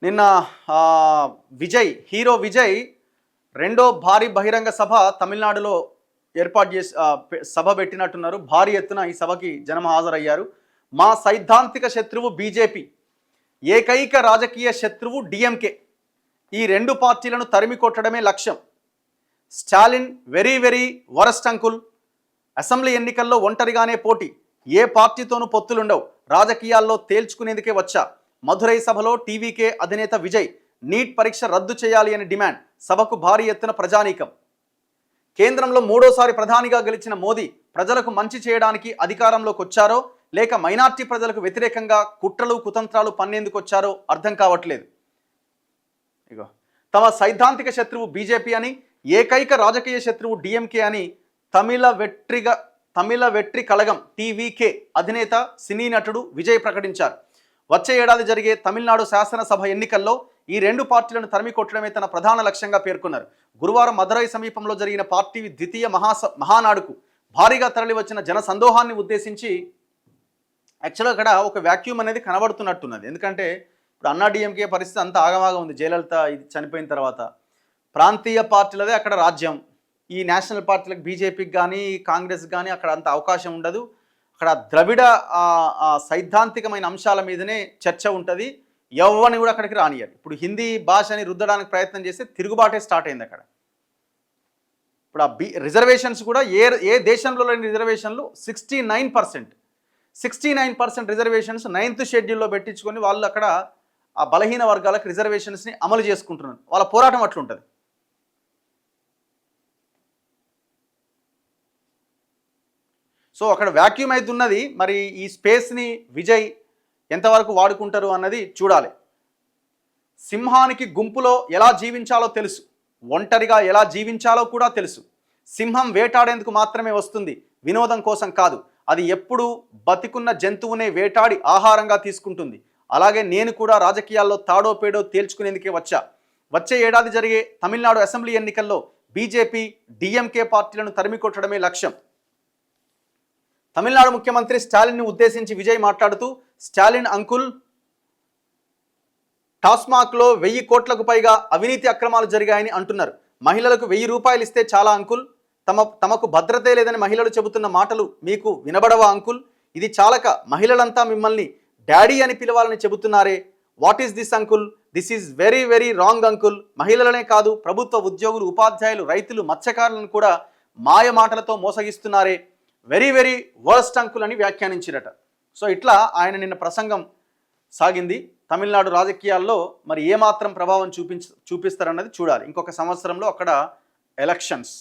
నిన్న విజయ్ హీరో విజయ్ రెండో భారీ బహిరంగ సభ తమిళనాడులో ఏర్పాటు చేసి సభ పెట్టినట్టున్నారు. భారీ ఎత్తున ఈ సభకి జనం హాజరయ్యారు. మా సైద్ధాంతిక శత్రువు బీజేపీ, ఏకైక రాజకీయ శత్రువు డిఎంకే. ఈ రెండు పార్టీలను తరిమి కొట్టడమే లక్ష్యం. Stalin very very worst uncle. Assembly ఎన్నికల్లో ఒంటరిగానే పోటీ, ఏ పార్టీతోనూ పొత్తులుండవు, రాజకీయాల్లో తేల్చుకునేందుకే వచ్చా. మధురై సభలో టీవీకే అధినేత విజయ్ నీట్ పరీక్ష రద్దు చేయాలి అని డిమాండ్. సభకు భారీ ఎత్తున ప్రజానీకం. కేంద్రంలో మూడోసారి ప్రధానిగా గెలిచిన మోదీ ప్రజలకు మంచి చేయడానికి అధికారంలోకి వచ్చారో లేక మైనార్టీ ప్రజలకు వ్యతిరేకంగా కుట్రలు కుతంత్రాలు పన్నేందుకు వచ్చారో అర్థం కావట్లేదు. ఇగో తమ సైద్ధాంతిక శత్రువు బీజేపీ అని, ఏకైక రాజకీయ శత్రువు డిఎంకే అని తమిళ వెట్రి కళగం టీవీకే అధినేత సినీ నటుడు విజయ్ ప్రకటించారు. వచ్చే ఏడాది జరిగే తమిళనాడు శాసనసభ ఎన్నికల్లో ఈ రెండు పార్టీలను తరిమి కొట్టడమే తన ప్రధాన లక్ష్యంగా పేర్కొన్నారు. గురువారం మదురై సమీపంలో జరిగిన పార్టీ ద్వితీయ మహానాడుకు భారీగా తరలివచ్చిన జన సందోహాన్ని ఉద్దేశించి యాక్చువల్గా అక్కడ ఒక వ్యాక్యూమ్ అనేది కనబడుతున్నట్టున్నది. ఎందుకంటే ఇప్పుడు అన్నా డిఎంకే పరిస్థితి అంత ఆగమాగా ఉంది. జయలలిత ఇది చనిపోయిన తర్వాత ప్రాంతీయ పార్టీలదే అక్కడ రాజ్యం. ఈ నేషనల్ పార్టీలకు బీజేపీకి కానీ కాంగ్రెస్ కానీ అక్కడ అంత అవకాశం ఉండదు. అక్కడ ద్రవిడ సైద్ధాంతికమైన అంశాల మీదనే చర్చ ఉంటుంది. ఎవరిని కూడా అక్కడికి రానియాలి. ఇప్పుడు హిందీ భాషని రుద్దడానికి ప్రయత్నం చేస్తే తిరుగుబాటే స్టార్ట్ అయింది అక్కడ. ఇప్పుడు ఆ రిజర్వేషన్స్ కూడా ఏ దేశంలో లేని రిజర్వేషన్లు 69% రిజర్వేషన్స్ 9th షెడ్యూల్లో పెట్టించుకొని వాళ్ళు అక్కడ ఆ బలహీన వర్గాలకు రిజర్వేషన్స్ని అమలు చేసుకుంటున్నారు. వాళ్ళ పోరాటం అట్లుంటుంది. సో అక్కడ వాక్యూమ్ అయితే ఉన్నది. మరి ఈ స్పేస్ని విజయ్ ఎంతవరకు వాడుకుంటారు అన్నది చూడాలి. సింహానికి గుంపులో ఎలా జీవించాలో తెలుసు, ఒంటరిగా ఎలా జీవించాలో కూడా తెలుసు. సింహం వేటాడేందుకు మాత్రమే వస్తుంది, వినోదం కోసం కాదు. అది ఎప్పుడూ బతికున్న జంతువునే వేటాడి ఆహారంగా తీసుకుంటుంది. అలాగే నేను కూడా రాజకీయాల్లో తాడో పేడో తేల్చుకునేందుకే వచ్చే ఏడాది జరిగే తమిళనాడు అసెంబ్లీ ఎన్నికల్లో బీజేపీ డిఎంకే పార్టీలను తరిమి కొట్టడమే లక్ష్యం. తమిళనాడు ముఖ్యమంత్రి స్టాలిన్ను ఉద్దేశించి విజయ్ మాట్లాడుతూ, స్టాలిన్ అంకుల్, టాస్మాక్లో 1000 కోట్లకు పైగా అవినీతి అక్రమాలు జరిగాయని అంటున్నారు. మహిళలకు 1000 రూపాయలు ఇస్తే చాలా అంకుల్. తమకు భద్రతే లేదని మహిళలు చెబుతున్న మాటలు మీకు వినబడవా అంకుల్? ఇది చాలక మహిళలంతా మిమ్మల్ని డాడీ అని పిలవాలని చెబుతున్నారే. What is this uncle? This is very very wrong uncle. మహిళలనే కాదు, ప్రభుత్వ ఉద్యోగులు, ఉపాధ్యాయులు, రైతులు, మత్స్యకారులను కూడా మాయ మాటలతో మోసగిస్తున్నారే. వెరీ వెరీ వర్స్ట్ అంకుల్ అని వ్యాఖ్యానించిరట. సో ఇట్లా ఆయన నిన్న ప్రసంగం సాగింది. తమిళనాడు రాజకీయాల్లో మరి ఏమాత్రం ప్రభావం చూపిస్తారన్నది చూడాలి. ఇంకొక సంవత్సరంలో అక్కడ ఎలక్షన్స్.